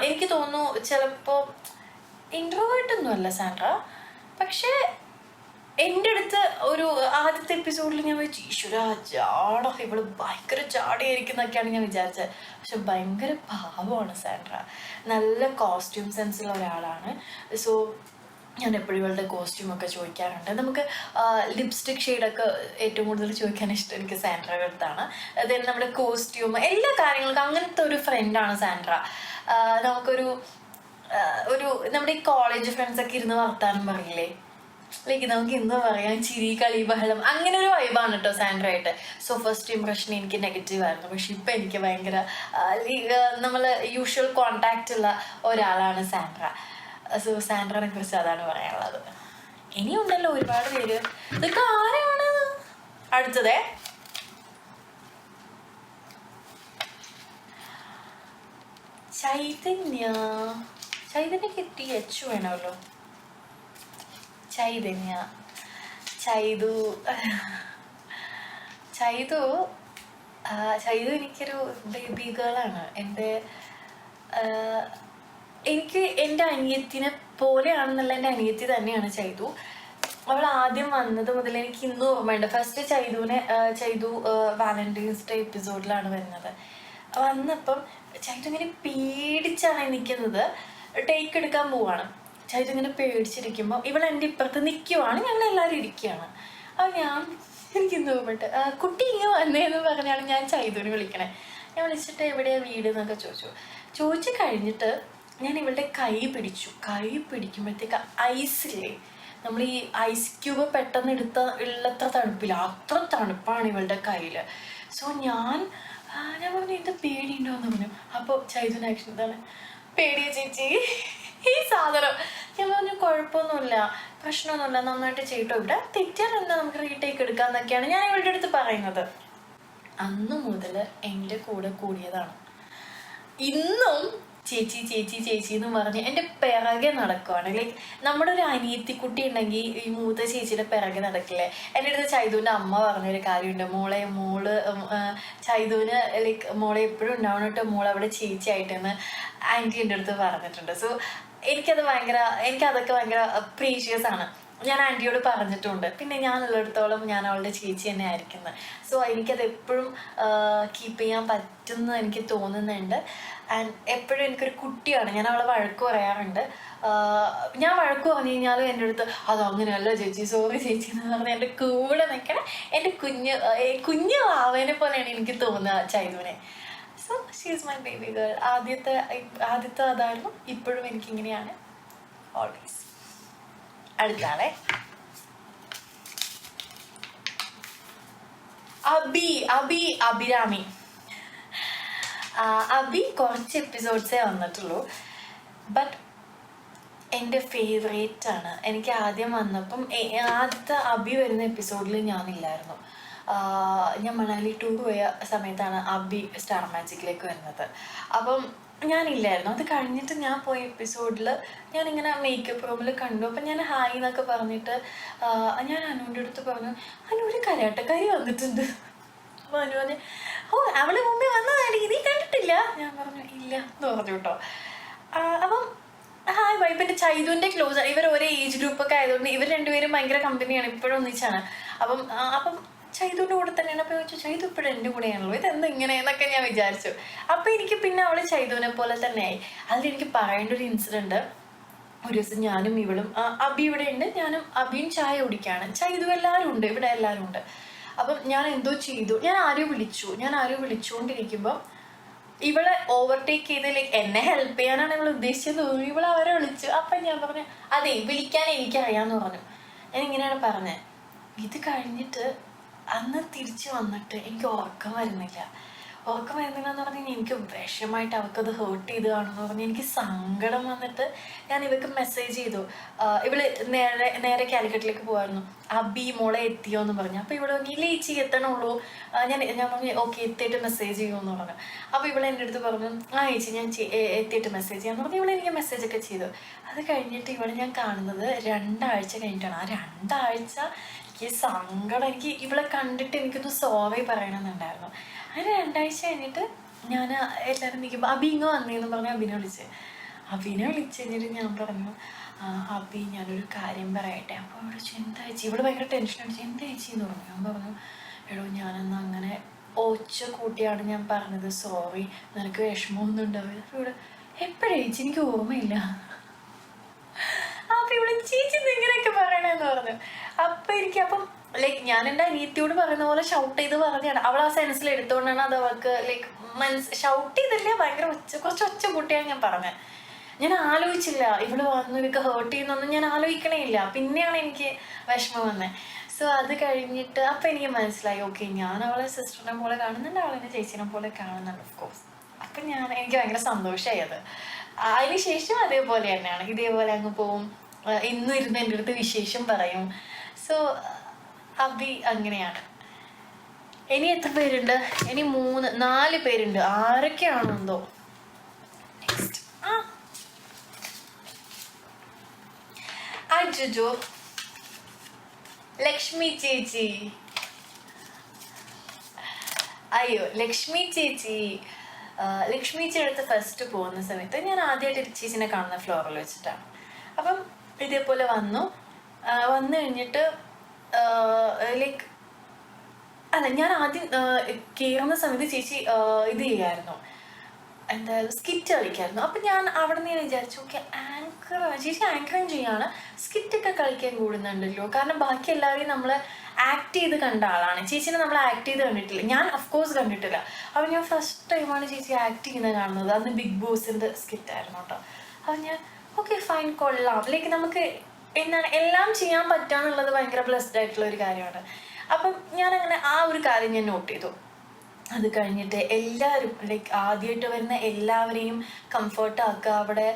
എനിക്ക് തോന്നുന്നു ചിലപ്പോൾ ഇൻട്രോവേർട്ടൊന്നും അല്ല സാൻഡ്ര. പക്ഷേ എൻ്റെ അടുത്ത് ഒരു ആദ്യത്തെ എപ്പിസോഡിൽ ഞാൻ വെച്ച് ഈശ്വര ഇവള് ഭയങ്കര ജാടയായിരിക്കും എന്നൊക്കെയാണ് ഞാൻ വിചാരിച്ചത്. പക്ഷെ ഭയങ്കര പാവമാണ് സാൻഡ്ര. നല്ല കോസ്റ്റ്യൂം സെൻസുള്ള ഒരാളാണ്. സോ ഞാൻ എപ്പോഴും ഇവളുടെ കോസ്റ്റ്യൂമൊക്കെ ചോദിക്കാറുണ്ട്. നമുക്ക് ലിപ്സ്റ്റിക് ഷെയ്ഡൊക്കെ ഏറ്റവും കൂടുതൽ ചോദിക്കാൻ ഇഷ്ടം എനിക്ക് സാൻഡ്രയുടെ അടുത്താണ്. ദെൻ നമ്മുടെ കോസ്റ്റ്യൂം എല്ലാ കാര്യങ്ങൾക്കും അങ്ങനത്തെ ഒരു ഫ്രണ്ടാണ് സാൻഡ്ര. നമുക്കൊരു നമ്മുടെ ഈ കോളേജ് ഫ്രണ്ട്സൊക്കെ ഇരുന്ന് വർത്താനം പറയില്ലേ, ലൈക്ക് നമുക്ക് എന്താ പറയാ, ചിരി കളി ബഹളം അങ്ങനെ ഒരു വൈബാണ് കേട്ടോ സാൻഡ്ര ആയിട്ട്. സോ ഫസ്റ്റ് ഇംപ്രഷൻ എനിക്ക് നെഗറ്റീവ് ആയിരുന്നു. പക്ഷെ ഇപ്പം എനിക്ക് ഭയങ്കര നമ്മൾ യൂഷ്വൽ കോണ്ടാക്റ്റ് ഉള്ള ഒരാളാണ് സാൻഡ്ര. സോ സാൻഡ്രനെ കുറിച്ച് അതാണ് പറയാനുള്ളത്. ഇനിയുണ്ടല്ലോ ഒരുപാട് പേര്. ഇതൊക്കെ ആരാണ്? അടുത്തതേ ചൈതന്യ കിട്ടി എച്ച് വേണമല്ലോ. ചൈതു എനിക്കൊരു ബേബി ഗേളാണ്. എനിക്ക് എൻ്റെ അനിയത്തിനെ പോലെയാണെന്നുള്ള എൻ്റെ അനിയത്തി തന്നെയാണ് ചൈതു. അവൾ ആദ്യം വന്നത് മുതൽ എനിക്ക് ഇന്നും ഓർമ്മയുണ്ട്. ഫസ്റ്റ് ചൈതു വാലന്റൈൻസ് ഡേ എപ്പിസോഡിലാണ് വരുന്നത്. വന്നപ്പം ചൈതു ഇങ്ങനെ പേടിച്ചാണ് നിൽക്കുന്നത്. ടേക്ക് എടുക്കാൻ പോവാണ്. ചൈതു ഇങ്ങനെ പേടിച്ചിരിക്കുമ്പോൾ ഇവൾ എൻ്റെ ഇപ്പുറത്ത് നിൽക്കുവാണ്, ഞങ്ങൾ എല്ലാവരും ഇരിക്കുകയാണ്. അപ്പോൾ എനിക്ക് നോക്കിട്ട് കുട്ടി ഇങ്ങനെ വന്നേന്ന് പറഞ്ഞാണ് ഞാൻ ചൈതുവിനെ വിളിക്കണേ. ഞാൻ വിളിച്ചിട്ട് എവിടെയാണ് വീട് എന്നൊക്കെ ചോദിച്ചു കഴിഞ്ഞിട്ട് ഞാൻ ഇവളുടെ കൈ പിടിക്കുമ്പോഴത്തേക്ക് ഐസില്ലേ, നമ്മൾ ഈ ഐസ് ക്യൂബ് പെട്ടെന്ന് ഉള്ളത്ര തണുപ്പില്ല, അത്ര തണുപ്പാണ് ഇവളുടെ കയ്യിൽ. സോ ഞാൻ പറഞ്ഞു ഇത് പേടിയുണ്ടോ എന്ന് പറഞ്ഞു. അപ്പോൾ ചൈതുവിൻ്റെ ആക്ഷൻ എന്താണ്, പേടിയ ചേച്ചി ഈ സാധനം. ഞാൻ പറഞ്ഞു കുഴപ്പമൊന്നുമില്ല, പ്രശ്നമൊന്നുമില്ല, നന്നായിട്ട് ചെയ്യട്ടോ, ഇവിടെ തെറ്റാൻ എന്താ, നമുക്ക് റീടേക്ക് എടുക്കാന്നൊക്കെയാണ് ഞാൻ ഇവളുടെ അടുത്ത് പറയുന്നത്. അന്ന് മുതൽ എൻ്റെ കൂടെ കൂടിയതാണ്. ഇന്നും ചേച്ചി എന്ന് പറഞ്ഞ് എൻ്റെ പിറകെ നടക്കുവാണ്. ലൈക്ക് നമ്മുടെ ഒരു അനിയത്തിക്കുട്ടി ഉണ്ടെങ്കിൽ ഈ മൂത്ത ചേച്ചിയുടെ പിറകെ നടക്കില്ലേ. എൻ്റെ അടുത്ത് ചൈതുവിൻ്റെ അമ്മ പറഞ്ഞൊരു കാര്യമുണ്ട്, മോള് ചൈതുവിന് ലൈക്ക് മോളെ എപ്പോഴും ഉണ്ടാവണം കേട്ടോ, മോളവിടെ ചേച്ചിയായിട്ടെന്ന് ആൻറ്റി എൻ്റെ അടുത്ത് പറഞ്ഞിട്ടുണ്ട്. സോ എനിക്കതൊക്കെ ഭയങ്കര പ്രീഷ്യസ് ആണ്. ഞാൻ ആൻറ്റിയോട് പറഞ്ഞിട്ടുണ്ട്. പിന്നെ ഞാനുള്ളിടത്തോളം ഞാൻ അവളുടെ ചേച്ചി തന്നെ ആയിരിക്കുന്നത്. സോ എനിക്കത് എപ്പോഴും കീപ്പ് ചെയ്യാൻ പറ്റുമെന്ന് എനിക്ക് തോന്നുന്നുണ്ട്. ആൻഡ് എപ്പോഴും എനിക്കൊരു കുട്ടിയാണ്. ഞാൻ അവളെ വഴക്ക് പറയാറുണ്ട്. ഞാൻ വഴക്ക് പറഞ്ഞു കഴിഞ്ഞാലും എൻ്റെ അടുത്ത് അതങ്ങനെയല്ല ചേച്ചി, സോറി ചേച്ചി എന്ന് പറഞ്ഞ് എൻ്റെ കൂടെ നിൽക്കണം. എൻ്റെ കുഞ്ഞു ആവേനെ പോലെയാണ് എനിക്ക് തോന്നുക ചൈതുവിനെ. So she is my baby girl. ആദ്യത്തെ അതായിരുന്നു, ഇപ്പോഴും എനിക്കിങ്ങനെയാണ് ഓൾവേസ്. അടുത്താളെ അഭിരാമി. അഭി കുറച്ച് എപ്പിസോഡ്സേ വന്നിട്ടുള്ളൂ, ബട്ട് എൻ്റെ ഫേവറേറ്റ് ആണ്. എനിക്ക് ആദ്യം വന്നപ്പം ആദ്യത്തെ അഭി വരുന്ന എപ്പിസോഡിൽ ഞാനില്ലായിരുന്നു. ഞാൻ മണാലി ടൂർ പോയ സമയത്താണ് അഭി സ്റ്റാർ മാജിക്കിലേക്ക് വരുന്നത്. അപ്പം ഞാനില്ലായിരുന്നു. അത് കഴിഞ്ഞിട്ട് ഞാൻ പോയ എപ്പിസോഡിൽ ഞാനിങ്ങനെ മേക്കപ്പ് റൂമിൽ കണ്ടു. അപ്പം ഞാൻ ഹായ് എന്നൊക്കെ പറഞ്ഞിട്ട് ഞാൻ അനുവിൻ്റെ അടുത്ത് പറഞ്ഞു, അനു ഒരു കരാട്ടക്കാരി വന്നിട്ടുണ്ട്. അപ്പോൾ അനു പറഞ്ഞു, ഓ അവള് മുമ്പേ വന്നതാണ്, നീ കണ്ടിട്ടില്ല? ഞാൻ പറഞ്ഞു ഇല്ല എന്ന് പറഞ്ഞു കേട്ടോ. അപ്പം ഹായ് ബൈ. പിന്നെ ചൈതുവിൻ്റെ ക്ലോസ്, ഇവർ ഒരേ ഏജ് ഗ്രൂപ്പൊക്കെ ആയതുകൊണ്ട് ഇവർ രണ്ടുപേരും ഭയങ്കര കമ്പനിയാണ്, ഇപ്പോഴും ഒന്നിച്ചാണ്. അപ്പം ചൈതുവിൻ്റെ കൂടെ തന്നെയാണ്. അപ്പോൾ ചോദിച്ചു ചൈതു ഇപ്പോഴും എൻ്റെ കൂടെയാണല്ലോ, ഇതെന്താ ഇങ്ങനെ എന്നൊക്കെ ഞാൻ വിചാരിച്ചു. അപ്പോൾ എനിക്ക് പിന്നെ അവൾ ചൈതുവിനെ പോലെ തന്നെയായി. അതിലെനിക്ക് പറയേണ്ട ഒരു ഇൻസിഡൻറ്റ്, ഒരു ദിവസം ഞാനും ഇവളും അബി ഇവിടെ ഉണ്ട്, ഞാനും അബിയും ചായ കുടിക്കുകയാണ്. ചൈതു എല്ലാവരും ഉണ്ട്, ഇവിടെ എല്ലാവരും ഉണ്ട്. അപ്പം ഞാൻ എന്തോ ചെയ്തു, ഞാൻ ആരോ വിളിച്ചുകൊണ്ടിരിക്കുമ്പോൾ ഇവളെ ഓവർടേക്ക് ചെയ്ത് ലൈക്ക് എന്നെ ഹെൽപ്പ് ചെയ്യാനാണ് ഇവൾ ഉദ്ദേശിച്ചത് തോന്നി. ഇവളെ അവരെ വിളിച്ചു. അപ്പം ഞാൻ പറഞ്ഞു അതെ വിളിക്കാൻ എനിക്കറിയാമെന്ന് പറഞ്ഞു. ഞാൻ ഇങ്ങനെയാണ് പറഞ്ഞത്. ഇത് കഴിഞ്ഞിട്ട് അന്ന് തിരിച്ചു വന്നിട്ട് എനിക്ക് ഉറക്കം വരുന്നില്ല എന്ന് പറഞ്ഞു കഴിഞ്ഞാൽ എനിക്ക് വിഷമായിട്ട് അവർക്കത് ഹേർട്ട് ചെയ്ത് കാണുമെന്ന് പറഞ്ഞ് എനിക്ക് സങ്കടം വന്നിട്ട് ഞാൻ ഇവർക്ക് മെസ്സേജ് ചെയ്തു. ഇവള് നേരെ കാലിക്കറ്റിലേക്ക് പോകായിരുന്നു. അബി മോളെ എത്തിയോ എന്ന് പറഞ്ഞു. അപ്പോൾ ഇവിടെ പറഞ്ഞു ഇല്ല ചേച്ചി എത്തണുള്ളൂ. ഞാൻ പറഞ്ഞു ഓക്കെ എത്തിയിട്ട് മെസ്സേജ് ചെയ്യുമെന്ന് പറഞ്ഞു. അപ്പോൾ ഇവളെ എൻ്റെ അടുത്ത് പറഞ്ഞു ചേച്ചി ഞാൻ എത്തിയിട്ട് മെസ്സേജ് ചെയ്യാമെന്ന് പറഞ്ഞു. ഇവളെ എനിക്ക് മെസ്സേജൊക്കെ ചെയ്തു. അത് കഴിഞ്ഞിട്ട് ഇവിടെ ഞാൻ കാണുന്നത് 2 ആഴ്ച കഴിഞ്ഞിട്ടാണ്. ആ 2 ആഴ്ച എനിക്ക് സങ്കടം, എനിക്ക് ഇവളെ കണ്ടിട്ട് എനിക്കൊന്ന് സോറി പറയണമെന്നുണ്ടായിരുന്നു. അങ്ങനെ 2 ആഴ്ച കഴിഞ്ഞിട്ട് ഞാൻ എല്ലാവരും നിൽക്കുമ്പോൾ അബി ഇങ്ങ് വന്നേന്ന് പറഞ്ഞ് അബിനെ വിളിച്ച് കഴിഞ്ഞിട്ട് ഞാൻ പറഞ്ഞു അബി ഞാനൊരു കാര്യം പറയട്ടെ. അപ്പോൾ ഇവിടെ എന്താ ചേച്ചി, ഇവിടെ ഭയങ്കര ടെൻഷൻ അടിച്ചു, എന്താ ചേച്ചി എന്ന് പറഞ്ഞു. ഞാൻ പറഞ്ഞു എടോ ഞാനന്ന് അങ്ങനെ ഒച്ച കൂട്ടിയാണ് ഞാൻ പറഞ്ഞത്, സോറി, നിനക്ക് വിഷമമൊന്നും ഉണ്ടാവില്ല. അപ്പോൾ ഇവിടെ എപ്പോഴാ ചേച്ചി എനിക്ക് ഓർമ്മയില്ല. അപ്പം ഇവിടെ ചേച്ചി ഇങ്ങനെയൊക്കെ പറയണമെന്ന് പറഞ്ഞു. അപ്പം ലൈക്ക് ഞാൻ എൻ്റെ അനിയത്തിയോട് പറയുന്ന പോലെ ഷൗട്ട് ചെയ്ത് പറഞ്ഞാണ്. അവൾ ആ സെൻസിൽ എടുത്തുകൊണ്ടാണ് അത് അവൾക്ക് ലൈക്ക് ഷൗട്ട് ചെയ്തില്ല, ഭയങ്കര കുറച്ച് ഒച്ച കൂട്ടിയാണ് ഞാൻ പറഞ്ഞത്. ഞാൻ ആലോചിച്ചില്ല, ഇവിടെ വന്നു ഇവർക്ക് ഹേർട്ട് ചെയ്യുന്നൊന്നും ഞാൻ ആലോചിക്കണേ ഇല്ല. പിന്നെയാണ് എനിക്ക് വിഷമം വന്നത്. സോ അത് കഴിഞ്ഞിട്ട് അപ്പം എനിക്ക് മനസ്സിലായി, ഓക്കെ ഞാൻ അവളെ സിസ്റ്ററിനെ പോലെ കാണുന്നുണ്ട്, അവളെന്നെ ചേച്ചീനെ പോലെ കാണുന്നുണ്ട് ഓഫ് കോഴ്സ്. അപ്പം എനിക്ക് ഭയങ്കര സന്തോഷമായി അത്. അതിന് ശേഷം അതേപോലെ തന്നെയാണ്, ഇതേപോലെ അങ്ങ് പോവും, ഇന്നും ഇരുന്ന് എൻ്റെ അടുത്ത് വിശേഷം പറയും. സോ അബി അങ്ങനെയാണ്. ഇനി എത്ര പേരുണ്ട്? ഇനി 4 പേരുണ്ട്. ആരൊക്കെയാണോ എന്തോ. നെക്സ്റ്റ് ജുജു, ലക്ഷ്മി ചേച്ചി. അയ്യോ ലക്ഷ്മി ചേച്ചി, ലക്ഷ്മി ചേച്ചി അടുത്ത് ഫസ്റ്റ് പോകുന്ന സമയത്ത് ഞാൻ ആദ്യമായിട്ട് ചേച്ചിനെ കാണുന്ന ഫ്ലോറിൽ വെച്ചിട്ടാണ്. അപ്പം ഇതേപോലെ വന്നു കഴിഞ്ഞിട്ട് ലൈക്ക് അല്ല, ഞാൻ ആദ്യം കയറുന്ന സമയത്ത് ചേച്ചി ഇത് ചെയ്യായിരുന്നു, എന്തായാലും സ്കിറ്റ് കളിക്കായിരുന്നു. അപ്പം ഞാൻ അവിടെ നിന്ന് വിചാരിച്ചു, ഓക്കെ ചേച്ചി ആങ്കറിങ് ചെയ്യാണ്, സ്കിറ്റൊക്കെ കളിക്കാൻ കൂടുന്നുണ്ടല്ലോ. കാരണം ബാക്കി എല്ലാവരെയും നമ്മൾ ആക്ട് ചെയ്ത് കണ്ട ആളാണ്, ചേച്ചീനെ നമ്മൾ ആക്ട് ചെയ്ത് കണ്ടിട്ടില്ല. ഞാൻ ഓഫ്കോഴ്സ് കണ്ടിട്ടില്ല. അപ്പം ഞാൻ ഫസ്റ്റ് ടൈമാണ് ചേച്ചി ആക്ട് ചെയ്യുന്നത് കാണുന്നത്. അന്ന് ബിഗ് ബോസിൻ്റെ സ്കിറ്റായിരുന്നു കേട്ടോ. അപ്പം ഞാൻ ഓക്കെ ഫൈൻ, കൊള്ളാം. ലൈക്ക് നമുക്ക് എന്താണ് എല്ലാം ചെയ്യാൻ പറ്റുക എന്നുള്ളത് ഭയങ്കര ബ്ലെസ്ഡ് ആയിട്ടുള്ള ഒരു കാര്യമാണ്. അപ്പം ഞാനങ്ങനെ ആ ഒരു കാര്യം ഞാൻ നോട്ട് ചെയ്തു. അത് കഴിഞ്ഞിട്ട് എല്ലാവരും ലൈക്ക് ആദ്യമായിട്ട് വരുന്ന എല്ലാവരെയും കംഫർട്ട് ആക്കുക, അവിടെ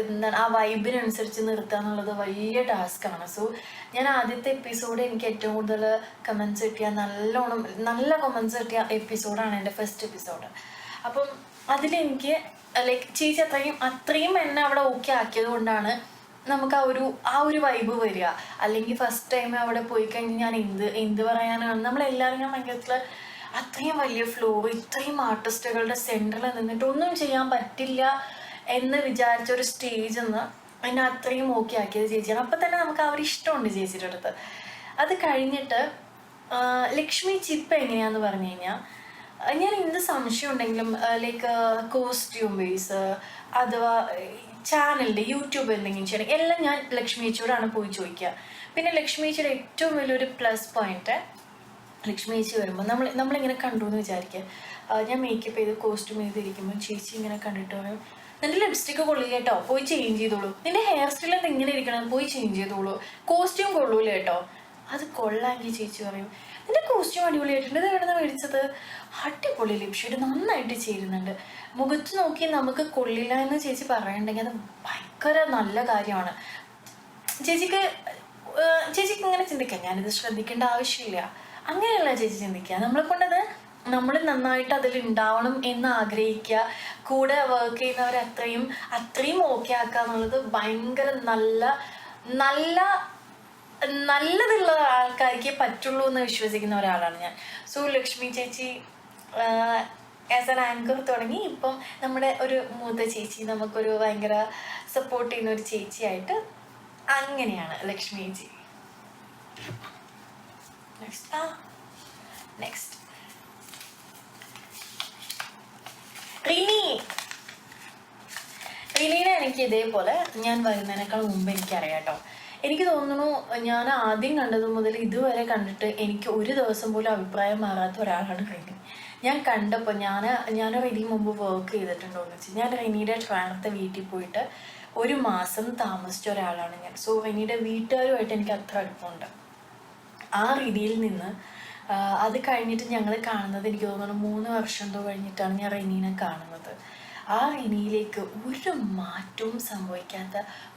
എന്താണ് ആ വൈബിനനുസരിച്ച് നിർത്തുക എന്നുള്ളത് വലിയ ടാസ്ക്കാണ്. സോ ഞാൻ ആദ്യത്തെ എപ്പിസോഡ് എനിക്ക് ഏറ്റവും കൂടുതൽ കമൻസ് കിട്ടിയ നല്ല കമൻസ് കിട്ടിയ എപ്പിസോഡാണ് എൻ്റെ ഫസ്റ്റ് എപ്പിസോഡ്. അപ്പം അതിലെനിക്ക് ലൈക്ക് ചേച്ചി അത്രയും എന്നെ അവിടെ ഓക്കെ ആക്കിയത് കൊണ്ടാണ് നമുക്ക് ആ ഒരു വൈബ് വരിക. അല്ലെങ്കിൽ ഫസ്റ്റ് ടൈം അവിടെ പോയി കഴിഞ്ഞ് ഞാൻ എന്ത് പറയാനാണ്, നമ്മളെല്ലാവരും ഞാൻ ഭയങ്കര അത്രയും വലിയ ഫ്ലോർ, ഇത്രയും ആർട്ടിസ്റ്റുകളുടെ സെൻറ്ററിൽ നിന്നിട്ട് ഒന്നും ചെയ്യാൻ പറ്റില്ല എന്ന് വിചാരിച്ച ഒരു സ്റ്റേജിൽ നിന്ന് എന്നെ അത്രയും ഓക്കെ ആക്കിയത് ചേച്ചിയാണ്. അപ്പം തന്നെ നമുക്ക് ആ ഒരു ഇഷ്ടമുണ്ട് ചേച്ചിയുടെ അടുത്ത്. അത് കഴിഞ്ഞിട്ട് ലക്ഷ്മി ചിപ്പ് എങ്ങനെയാണെന്ന് പറഞ്ഞു കഴിഞ്ഞാൽ, ഞാൻ എന്ത് സംശയം ഉണ്ടെങ്കിലും ലൈക്ക് കോസ്റ്റ്യൂം ബേസ് അഥവാ ചാനലിൻ്റെ യൂട്യൂബ് എന്തെങ്കിലും ചെയ്യണം എല്ലാം ഞാൻ ലക്ഷ്മി ചേച്ചിയോടാണ് പോയി ചോദിക്കുക. പിന്നെ ലക്ഷ്മി ചേച്ചിയുടെ ഏറ്റവും വലിയൊരു പ്ലസ് പോയിന്റ്, ലക്ഷ്മി ചേച്ചി വരുമ്പോൾ നമ്മളിങ്ങനെ കണ്ടു എന്ന് വിചാരിക്കുക, ഞാൻ മേക്കപ്പ് ചെയ്ത് കോസ്റ്റ്യൂം ചെയ്തിരിക്കുമ്പോൾ ചേച്ചി ഇങ്ങനെ കണ്ടിട്ട് പറയും, നിൻ്റെ ലിപ്സ്റ്റിക്ക് കൊള്ളില്ല കേട്ടോ, പോയി ചേഞ്ച് ചെയ്തോളൂ. നിൻ്റെ ഹെയർ സ്റ്റൈൽ എന്ത് ഇങ്ങനെ ഇരിക്കണം, പോയി ചേഞ്ച് ചെയ്തോളൂ. കോസ്റ്റ്യൂം കൊള്ളൂല കേട്ടോ. അത് കൊള്ളാമെങ്കിൽ ചേച്ചി പറയും, നിൻ്റെ കോസ്റ്റ്യൂം അടിപൊളിയായിട്ടുണ്ട്, ഇത് എവിടെ നിന്ന് മേടിച്ചത്, അടിപൊളി ലിപ്ഷെയ്ഡ് നന്നായിട്ട് ചേരുന്നുണ്ട്. മുഖത്ത് നോക്കി നമുക്ക് കൊള്ളില്ല എന്ന് ചേച്ചി പറയണ്ടെങ്കിൽ അത് ഭയങ്കര നല്ല കാര്യമാണ്. ചേച്ചിക്ക് ഇങ്ങനെ ചിന്തിക്കാം, ഞാനിത് ശ്രദ്ധിക്കേണ്ട ആവശ്യമില്ല, അങ്ങനെയല്ല ചേച്ചി ചിന്തിക്കുക. നമ്മളെ കൊണ്ടത് നമ്മൾ നന്നായിട്ട് അതിലുണ്ടാവണം എന്ന് ആഗ്രഹിക്കുക. കൂടെ വർക്ക് ചെയ്യുന്നവരെ അത്രയും ഓക്കെ ആക്കുക എന്നുള്ളത് ഭയങ്കര നല്ലതുള്ള ആൾക്കാർക്ക് പറ്റുള്ളൂ എന്ന് വിശ്വസിക്കുന്ന ഒരാളാണ് ഞാൻ. സോ ലക്ഷ്മി ചേച്ചി ആസ് ആൻ ആങ്കർ തുടങ്ങി ഇപ്പം നമ്മുടെ ഒരു മൂത്ത ചേച്ചി, നമുക്കൊരു ഭയങ്കര സപ്പോർട്ട് ചെയ്യുന്ന ഒരു ചേച്ചിയായിട്ട് അങ്ങനെയാണ് ലക്ഷ്മി ചേച്ചി. നെക്സ്റ്റ് റിനീനെ എനിക്ക് ഇതേപോലെ ഞാൻ വരുന്നതിനേക്കാൾ മുമ്പ് എനിക്കറിയാം കേട്ടോ. എനിക്ക് തോന്നുന്നു ഞാൻ ആദ്യം കണ്ടത് മുതൽ ഇതുവരെ കണ്ടിട്ട് എനിക്ക് ഒരു ദിവസം പോലും അഭിപ്രായം മാറാത്ത ഒരാളാണ് റിനി. ഞാൻ കണ്ടപ്പോൾ ഞാൻ റിനി മുമ്പ് വർക്ക് ചെയ്തിട്ടുണ്ടോയെന്ന് വെച്ചാൽ, ഞാൻ റിനിയുടെ ട്രാനത്തെ വീട്ടിൽ പോയിട്ട് 1 മാസം താമസിച്ച ഒരാളാണ് ഞാൻ. സോ റിനിയുടെ വീട്ടുകാരുമായിട്ട് എനിക്ക് അത്ര അടുപ്പമുണ്ട്. ആ റിനിയിൽ നിന്ന് അത് കഴിഞ്ഞിട്ട് ഞങ്ങൾ കാണുന്നത് എനിക്ക് തോന്നുന്നു 3 വർഷം എന്തോ കഴിഞ്ഞിട്ടാണ് ഞാൻ റിനീനെ കാണുന്നത്. ആ റിനിയിലേക്ക് ഒരു മാറ്റവും സംഭവിക്കാത്ത,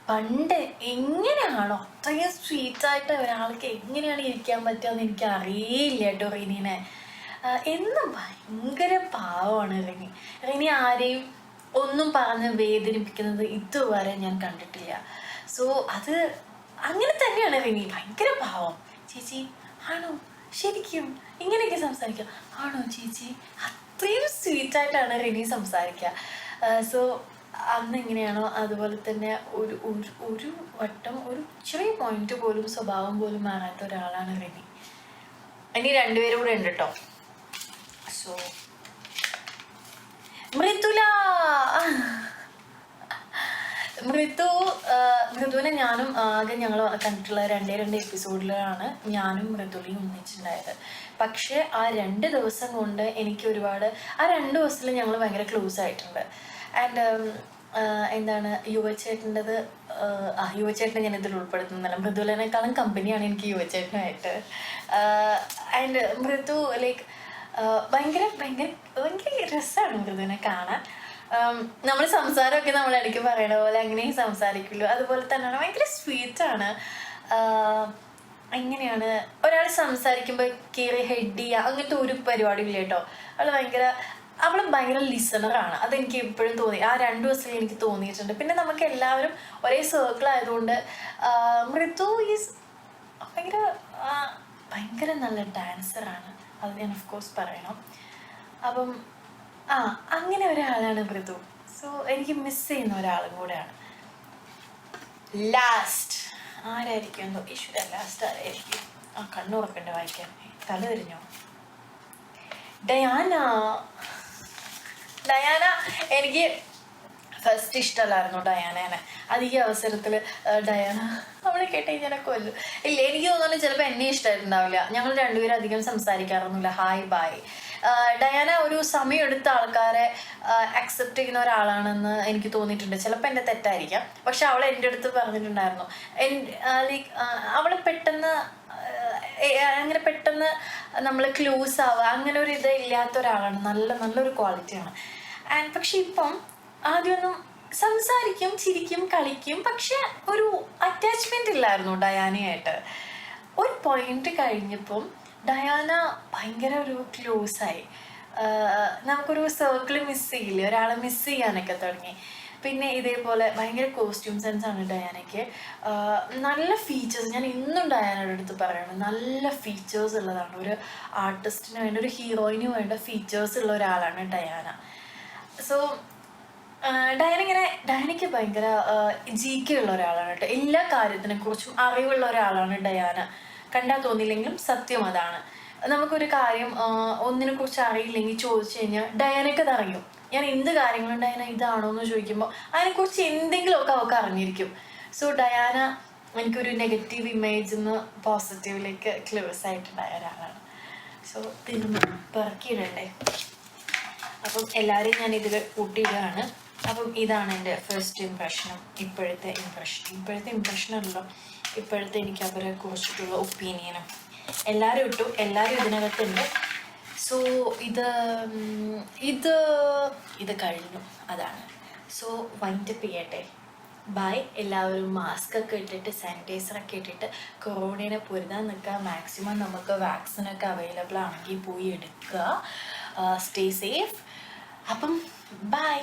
പണ്ട് എങ്ങനെയാണോ അത്രയും സ്വീറ്റായിട്ട് ഒരാൾക്ക് എങ്ങനെയാണ് ഇരിക്കാൻ പറ്റുകയെന്ന് എനിക്ക് അറിയില്ല കേട്ടോ റിനീനെ. എന്നും ഭയങ്കര പാവമാണ് റിനി ആരെയും ഒന്നും പറഞ്ഞ് വേദനിപ്പിക്കുന്നത് ഇതുവരെ ഞാൻ കണ്ടിട്ടില്ല. സോ അത് അങ്ങനെ തന്നെയാണ് റിനി, ഭയങ്കര പാവം. ചേച്ചി ആണോ ശരിക്കും ഇങ്ങനെയൊക്കെ സംസാരിക്കുക, ആണോ ചേച്ചി, അത്രയും സ്വീറ്റായിട്ടാണ് റിനി സംസാരിക്കുക. സോ അന്ന് എങ്ങനെയാണോ അതുപോലെ തന്നെ ഒരു വട്ടം ഒരു ചെറിയ പോയിന്റ് പോലും സ്വഭാവം പോലും മാറാത്ത ഒരാളാണ് റിനി. ഇനി 2 പേരും കൂടെ ഉണ്ട് കേട്ടോ. സോ മൃദുവിനെ ഞാനും ആകെ ഞങ്ങൾ കണ്ടിട്ടുള്ള 2 എപ്പിസോഡിലാണ് ഞാനും മൃദുലയും ഒന്നിച്ചുണ്ടായത്. പക്ഷെ ആ 2 ദിവസം കൊണ്ട് എനിക്ക് ഒരുപാട്, ആ 2 ദിവസത്തിൽ ഞങ്ങൾ ഭയങ്കര ക്ലോസ് ആയിട്ടുണ്ട്. ആൻഡ് എന്താണ് യുവചേട്ടൻ്റെത്. യുവചേട്ടനെ ഞാൻ ഇതിൽ ഉൾപ്പെടുത്തുന്നില്ല. മൃദുലനേക്കാളും കമ്പനിയാണ് എനിക്ക് യുവചേട്ടനായിട്ട്. ആൻഡ് മൃദു ലൈക്ക് ഭയങ്കര ഭയങ്കര ഭയങ്കര രസമാണ് മൃദുവിനെ കാണാൻ. നമ്മൾ സംസാരമൊക്കെ നമ്മൾ ഇടയ്ക്ക് പറയണ പോലെ അങ്ങനെയും സംസാരിക്കുള്ളൂ. അതുപോലെ തന്നെയാണ് ഭയങ്കര സ്വീറ്റാണ്. എങ്ങനെയാണ് ഒരാൾ സംസാരിക്കുമ്പോൾ കയറി ഹെഡ് ചെയ്യുക അങ്ങനത്തെ ഒരു പരിപാടിയില്ല കേട്ടോ. അവൾ ഭയങ്കര ലിസണറാണ്. അതെനിക്ക് എപ്പോഴും തോന്നി. ആ 2 ദിവസത്തിൽ എനിക്ക് തോന്നിയിട്ടുണ്ട്. പിന്നെ നമുക്ക് എല്ലാവരും ഒരേ സർക്കിൾ ആയതുകൊണ്ട് മൃദു ഈസ് ഭയങ്കര ഭയങ്കര നല്ല ഡാൻസറാണ്. അത് ഞാൻ ഓഫ് കോഴ്സ് പറയണം. അപ്പം അങ്ങനെ ഒരാളാണ് മൃദു. സോ എനിക്ക് മിസ് ചെയ്യുന്ന ഒരാളും കൂടെയാണ്. ലാസ്റ്റ് ആരായിരിക്കും എന്തോ ഈശ്വര, ലാസ്റ്റ് ആരായിരിക്കും? കണ്ണുറക്കണ്ട വായിക്കാൻ, തല തിരിഞ്ഞോ? ഡയാന എനിക്ക് ഫസ്റ്റ് ഇഷ്ടമല്ലായിരുന്നു ഡയാനേനെ. അത് ഈ അവസരത്തിൽ ഡയാന അവളെ കേട്ട് കഴിഞ്ഞാൽ കൊല്ലും. ഇല്ല, എനിക്ക് തോന്നുന്നു ചിലപ്പോൾ എന്നെ ഇഷ്ടമായിട്ടുണ്ടാവില്ല. ഞങ്ങൾ രണ്ടുപേരും അധികം സംസാരിക്കാറൊന്നുമില്ല. Hi bye. ഡയാന ഒരു സമയമെടുത്ത ആൾക്കാരെ അക്സെപ്റ്റ് ചെയ്യുന്ന ഒരാളാണെന്ന് എനിക്ക് തോന്നിയിട്ടുണ്ട്. ചിലപ്പോൾ എൻ്റെ തെറ്റായിരിക്കാം. പക്ഷെ അവൾ എൻ്റെ അടുത്ത് പറഞ്ഞിട്ടുണ്ടായിരുന്നു, ലൈക്ക് അവൾ പെട്ടെന്ന് അങ്ങനെ പെട്ടെന്ന് നമ്മൾ ക്ലോസ് ആവുക അങ്ങനെ ഒരു ഇത് ഇല്ലാത്ത ഒരാളാണ്. നല്ലൊരു ക്വാളിറ്റിയാണ്. പക്ഷെ ഇപ്പം ആദ്യമൊന്നും സംസാരിക്കും, ചിരിക്കും, കളിക്കും, പക്ഷെ ഒരു അറ്റാച്ച്മെന്റ് ഇല്ലായിരുന്നു ഡയാനയായിട്ട്. ഒരു പോയിന്റ് കഴിഞ്ഞപ്പം ഡയാന ഭയങ്കര ഒരു ക്ലോസായി. നമുക്കൊരു സർക്കിൾ മിസ് ചെയ്യില്ലേ, ഒരാളെ മിസ് ചെയ്യാനൊക്കെ തുടങ്ങി. പിന്നെ ഇതേപോലെ ഭയങ്കര കോസ്റ്റ്യൂം സെൻസാണ് ഡയാനയ്ക്ക്. നല്ല ഫീച്ചേഴ്സ്, ഞാൻ ഇന്നും ഡയാനയുടെ അടുത്ത് പറയണം, നല്ല ഫീച്ചേഴ്സ് ഉള്ളതാണ്. ഒരു ആർട്ടിസ്റ്റിന് വേണ്ട, ഒരു ഹീറോയിന് വേണ്ട ഫീച്ചേഴ്സ് ഉള്ള ഒരാളാണ് ഡയാന. സോ ഡയാനയ്ക്ക് ഭയങ്കര GK ഉള്ള ഒരാളാണ് കേട്ടോ. എല്ലാ കാര്യത്തിനെ കുറിച്ചും അറിവുള്ള ഒരാളാണ് ഡയാന. കണ്ടാൽ തോന്നിയില്ലെങ്കിലും സത്യം അതാണ്. നമുക്കൊരു കാര്യം ഒന്നിനെ കുറിച്ച് അറിയില്ലെങ്കിൽ ചോദിച്ചു കഴിഞ്ഞാൽ ഡയാനയ്ക്ക് അത് അറിയും. ഞാൻ എന്ത് കാര്യങ്ങളും ഡയാന ഇതാണോ എന്ന് ചോദിക്കുമ്പോൾ അതിനെക്കുറിച്ച് എന്തെങ്കിലുമൊക്കെ അവൾക്ക് അറിഞ്ഞിരിക്കും. സോ ഡയാന എനിക്കൊരു നെഗറ്റീവ് ഇമേജിൽ നിന്ന് പോസിറ്റീവിലേക്ക് ക്ലോസ് ആയിട്ടുണ്ടായ ഒരാളാണ്. സോ തിരുമ്പ് പെറുക്കിയിടണ്ടേ. അപ്പം എല്ലാവരെയും ഞാൻ ഇതിൽ കൂട്ടിയിടുകയാണ്. അപ്പം ഇതാണ് എൻ്റെ ഫസ്റ്റ് ഇംപ്രഷനും ഇപ്പോഴത്തെ ഇംപ്രഷനല്ലോ, ഇപ്പോഴത്തെ എനിക്ക് അവരെ കുറിച്ചിട്ടുള്ള ഒപ്പീനിയനും എല്ലാവരും ഇട്ടു. എല്ലാവരും ഇതിനകത്തുണ്ട്. സോ ഇത് കഴിഞ്ഞു, അതാണ്. സോ വൈൻഡപ്പ് ചെയ്യട്ടെ. ബൈ. എല്ലാവരും മാസ്കൊക്കെ ഇട്ടിട്ട് സാനിറ്റൈസറൊക്കെ ഇട്ടിട്ട് കൊറോണയെ പൊരുതാൻ നിൽക്കുക. മാക്സിമം നമുക്ക് വാക്സിനൊക്കെ അവൈലബിൾ ആണെങ്കിൽ പോയി എടുക്കുക. Stay safe. അപ്പം ബൈ.